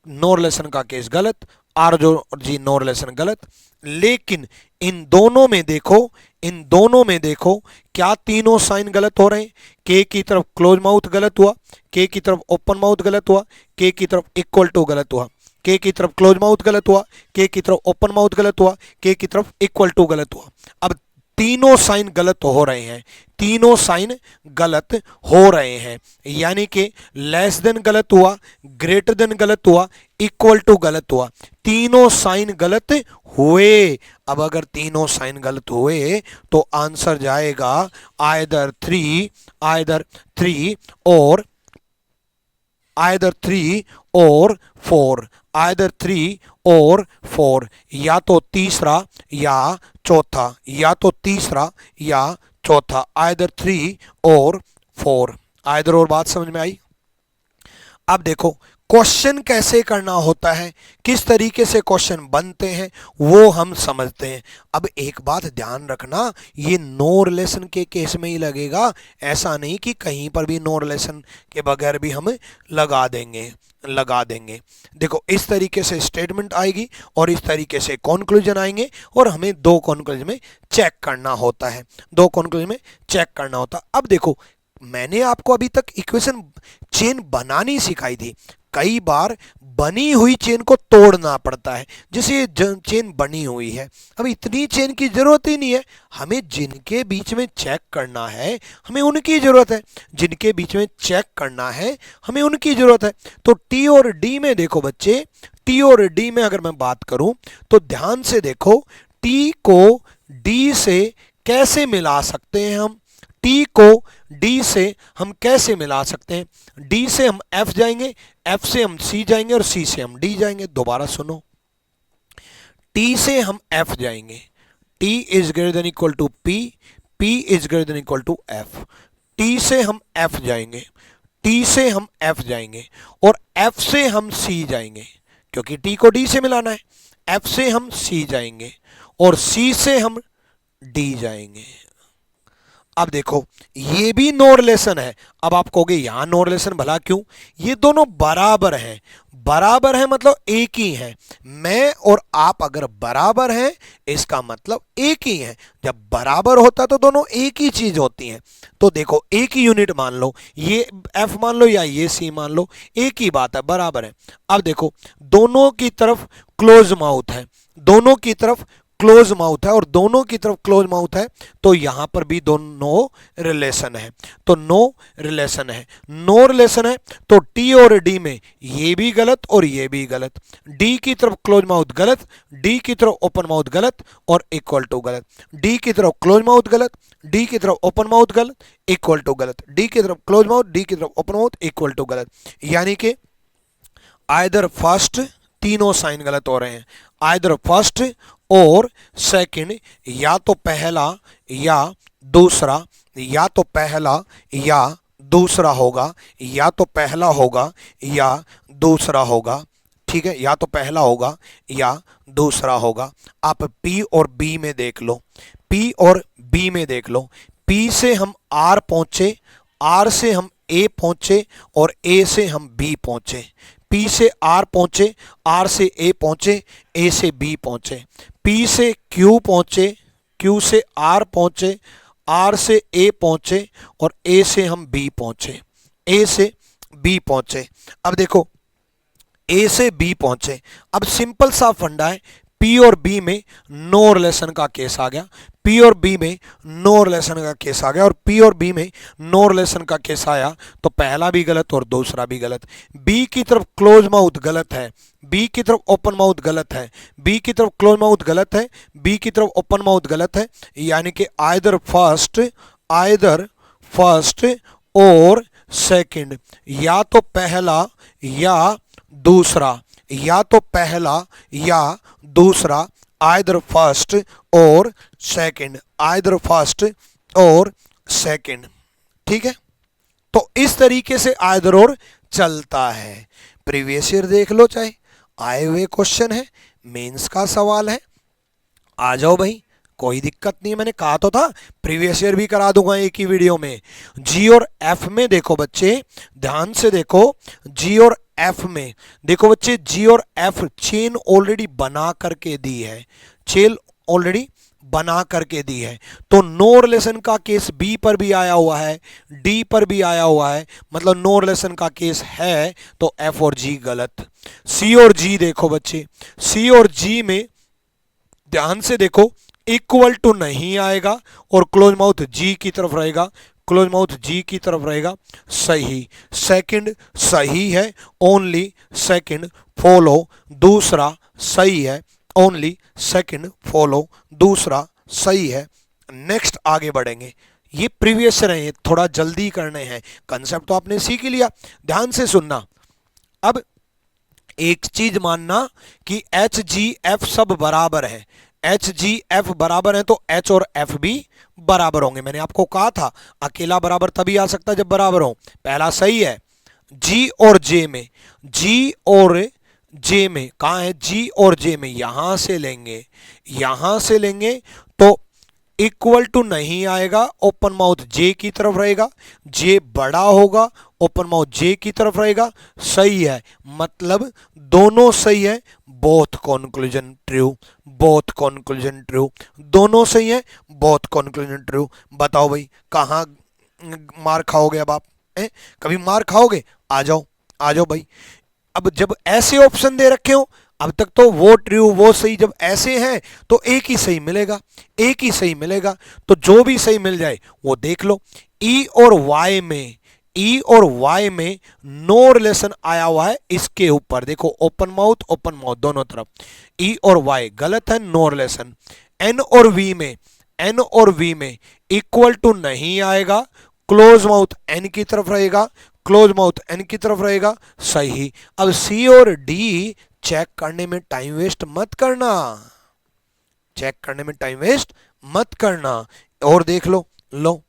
A: नो रिलेशन का केस गलत, आर जो जी नो रिलेशन गलत। लेकिन इन दोनों में देखो, इन दोनों में देखो क्या तीनों साइन गलत हो रहे हैं? के की तरफ क्लोज माउथ गलत हुआ, के की तरफ ओपन माउथ गलत हुआ, के की तरफ इक्वल टू गलत हुआ, के की तरफ क्लोज माउथ गलत हुआ, के की तरफ ओपन माउथ गलत हुआ, के की तरफ इक्वल टू गलत हुआ। अब तीनों साइन गलत हो रहे हैं, तीनों साइन गलत हो रहे हैं, यानी कि लेस देन गलत हुआ, ग्रेटर देन गलत हुआ, इक्वल टू गलत हुआ, तीनों साइन गलत हुए। अब अगर तीनों साइन गलत हुए तो आंसर जाएगा आइदर 3 और आइदर 3 और 4, आइदर 3 और 4, या तो तीसरा या चौथा, या तो तीसरा या चौथा, आइदर 3 और 4, आइदर और। बात समझ में आई? अब देखो क्वेश्चन कैसे करना होता है, किस तरीके से क्वेश्चन बनते हैं वो हम समझते हैं। अब एक बात ध्यान रखना, ये नो रिलेशन के केस में ही लगेगा, ऐसा नहीं कि कहीं पर भी नो रिलेशन के बगैर भी हम लगा देंगे। देखो इस तरीके से स्टेटमेंट आएगी और इस तरीके से कंक्लूजन आएंगे, और हमें दो कंक्लूजन में चेक करना होता है, दो कंक्लूजन में चेक करना होता है। अब देखो मैंने आपको अभी तक इक्वेशन चेन बनानी सिखाई थी, कई बार बनी हुई चेन को तोड़ना पड़ता है, जैसे ये चेन बनी हुई है, अब इतनी चेन की जरूरत ही नहीं है, हमें जिनके बीच में चेक करना है हमें उनकी जरूरत है, जिनके बीच में चेक करना है हमें उनकी जरूरत है। तो टी और डी में देखो बच्चे, टी और डी में अगर मैं बात करूं तो ध्यान से देखो, टी को डी से कैसे मिला सकते हैं हम, टी को डी से हम कैसे मिला सकते हैं, डी से हम एफ जाएंगे, एफ से हम सी जाएंगे और सी से हम डी जाएंगे। दोबारा सुनो, टी से हम एफ जाएंगे, T is greater than equal to P, P is greater than equal to F, T से हम एफ जाएंगे, टी से हम एफ जाएंगे और एफ से हम सी जाएंगे, क्योंकि टी को डी से मिलाना है, एफ से हम सी जाएंगे और सी से हम डी जाएंगे। अब देखो ये भी नो रिलेशन है। अब आप कहोगे यहां नो रिलेशन भला क्यों, ये दोनों बराबर हैं, बराबर है मतलब एक ही है, मैं और आप अगर बराबर हैं इसका मतलब एक ही है, जब बराबर होता तो दोनों एक ही चीज होती हैं। तो देखो एक ही यूनिट मान लो, ये एफ मान लो या ये सी मान लो, एक ही बात है, बराबर है। अब देखो दोनों की तरफ क्लोज माउथ है, दोनों की तरफ क्लोज माउथ है और दोनों की तरफ क्लोज माउथ है, तो यहां पर भी दोनों रिलेशन है, तो नो रिलेशन है, नो रिलेशन है। तो टी और डी में ये भी गलत और ये भी गलत, डी की तरफ क्लोज माउथ गलत, डी की तरफ ओपन माउथ गलत और इक्वल टू गलत, डी की तरफ क्लोज माउथ गलत, डी की तरफ ओपन माउथ गलत, इक्वल टू गलत, डी की तरफ क्लोज माउथ, डी की तरफ ओपन माउथ, इक्वल टू गलत। यानी कि आइदर फर्स्ट, तीनों साइन गलत हो रहे हैं, आइदर फर्स्ट और सेकंड, या तो पहला या दूसरा, या तो पहला या दूसरा होगा, या तो पहला होगा या दूसरा होगा, ठीक है, या तो पहला होगा या दूसरा होगा। आप P और B में देख लो, P और B में देख लो, P से हम R पहुंचे, R से हम A पहुंचे और A से हम B पहुंचे, P से R पहुंचे, R से A पहुंचे, A से B पहुंचे, P से Q पहुंचे, Q से R पहुंचे, R से A पहुंचे और A से हम B पहुंचे, A से B पहुंचे। अब देखो A से B पहुंचे, अब सिंपल सा फंडा है, P और B में नो रिलेशन का केस आ गया, P और B में नो रिलेशन का केस आ गया, और P और B में नो रिलेशन का केस आया तो पहला भी गलत और दूसरा भी गलत। B की तरफ क्लोज माउथ गलत है, B की तरफ ओपन माउथ गलत है, B की तरफ क्लोज माउथ गलत है, B की तरफ ओपन माउथ गलत है, यानी कि आइदर फर्स्ट और सेकंड, या तो पहला या दूसरा, या तो पहला या दूसरा, आइदर फर्स्ट और सेकंड, आइदर फर्स्ट और सेकंड, ठीक है। तो इस तरीके से आइदर और चलता है। प्रीवियस ईयर देख लो, चाहे आए हुए क्वेश्चन है, मेंस का सवाल है, आ जाओ भाई, कोई दिक्कत नहीं है, मैंने कहा तो था प्रीवियस ईयर भी करा दूंगा एक ही वीडियो में। जी और एफ में देखो बच्चे, ध्यान से देखो, जी और एफ में देखो बच्चे, जी और एफ चेन ऑलरेडी बना करके दी है, चेन ऑलरेडी बना करके दी है, तो नो रिलेशन का केस बी पर भी आया हुआ है, डी पर भी आया हुआ है, मतलब नो रिलेशन का केस है, तो एफ और जी गलत। सी और जी देखो बच्चे, सी और जी में ध्यान से देखो, इक्वल टू नहीं आएगा और क्लोज माउथ जी की तरफ रहेगा, क्लोज माउथ जी की तरफ रहेगा, सही। सेकंड सही है, ओनली सेकंड फॉलो, दूसरा सही है, ओनली सेकंड फॉलो, दूसरा सही है। नेक्स्ट आगे बढ़ेंगे। ये प्रीवियस रहे, थोड़ा जल्दी करने हैं, कंसेप्ट तो आपने सीख ही लिया, ध्यान से सुनना। अब एक चीज मानना कि एच जी एफ सब बराबर है, एच जी एफ बराबर है तो एच और एफ भी बराबर होंगे। मैंने आपको कहा था अकेला बराबर तभी आ सकता है जब बराबर हो। पहला सही है। जी और जे में, जी और जे में कहां है, जी और जे में यहां से लेंगे, यहां से लेंगे तो इक्वल टू नहीं आएगा, ओपन माउथ जे की तरफ रहेगा, जे बड़ा होगा, ओपन माउथ जे की तरफ रहेगा, सही है, मतलब दोनों सही है, both conclusion true, both conclusion true, दोनों सही है, बोथ कंक्लूजन ट्रू। बताओ भाई कहां मार खाओगे अब आप, कभी मार खाओगे? आ जाओ, आ जाओ भाई। अब जब ऐसे ऑप्शन दे रखे हो, अब तक तो वो ट्रू वो सही, जब ऐसे हैं तो एक ही सही मिलेगा, एक ही सही मिलेगा, तो जो भी सही मिल जाए वो देख लो। ई और वाई में, ई और वाई में नो रिलेशन आया हुआ है, इसके ऊपर देखो, ओपन माउथ दोनों तरफ, ई और वाई गलत है, नो रिलेशन। एन और वी में, एन और वी में इक्वल टू नहीं आएगा, क्लोज माउथ एन की तरफ रहेगा, क्लोज माउथ एन की तरफ रहेगा, सही। अब सी और डी चेक करने में टाइम वेस्ट मत करना, चेक करने में टाइम वेस्ट मत करना, और देख लो, लो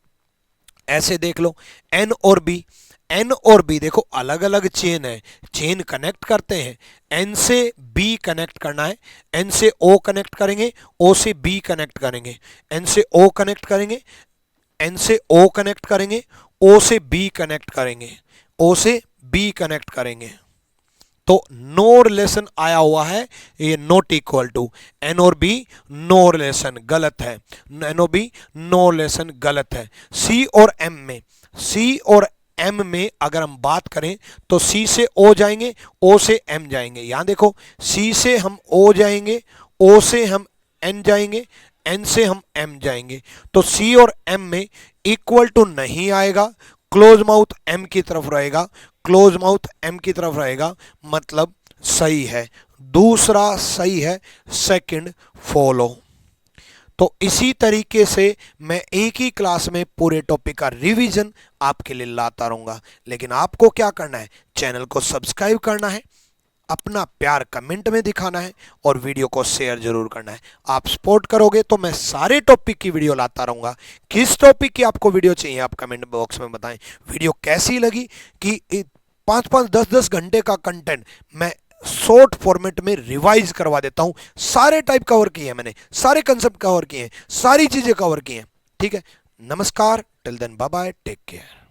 A: ऐसे देख लो। एन और बी, एन और बी देखो अलग अलग चेन है, चेन कनेक्ट करते हैं, एन से बी कनेक्ट करना है, एन से ओ कनेक्ट करेंगे, ओ से बी कनेक्ट करेंगे, एन से ओ कनेक्ट करेंगे, एन से ओ कनेक्ट करेंगे, ओ से बी कनेक्ट करेंगे, ओ से बी कनेक्ट करेंगे, तो नो रिलेशन आया हुआ है, ये नॉट इक्वल टू। एन और बी नो रिलेशन गलत है, एन और बी नो रिलेशन गलत है। सी और एम में, सी और एम में अगर हम बात करें तो सी से ओ जाएंगे, ओ से एम जाएंगे, यहां देखो सी से हम ओ जाएंगे, ओ से हम एन जाएंगे, एन से हम एम जाएंगे, तो सी और एम में इक्वल टू नहीं आएगा, क्लोज माउथ एम की तरफ रहेगा, क्लोज माउथ एम की तरफ रहेगा, मतलब सही है, दूसरा सही है, सेकंड फॉलो। तो इसी तरीके से मैं एक ही क्लास में पूरे टॉपिक का रिवीजन आपके लिए लाता रहूंगा, लेकिन आपको क्या करना है, चैनल को सब्सक्राइब करना है, अपना प्यार कमेंट में दिखाना है और वीडियो को शेयर जरूर करना है। आप सपोर्ट करोगे तो मैं सारे टॉपिक की वीडियो लाता रहूंगा। किस टॉपिक की आपको वीडियो चाहिए आप कमेंट बॉक्स में बताएं। वीडियो कैसी लगी कि 5-5 10-10 घंटे का कंटेंट मैं शॉर्ट फॉर्मेट में रिवाइज करवा देता हूं, सारे टाइप कवर किए हैं मैंने, सारे कंसेप्ट कवर किए हैं, सारी चीजें कवर की हैं। ठीक है, नमस्कार, till then bye bye, take care.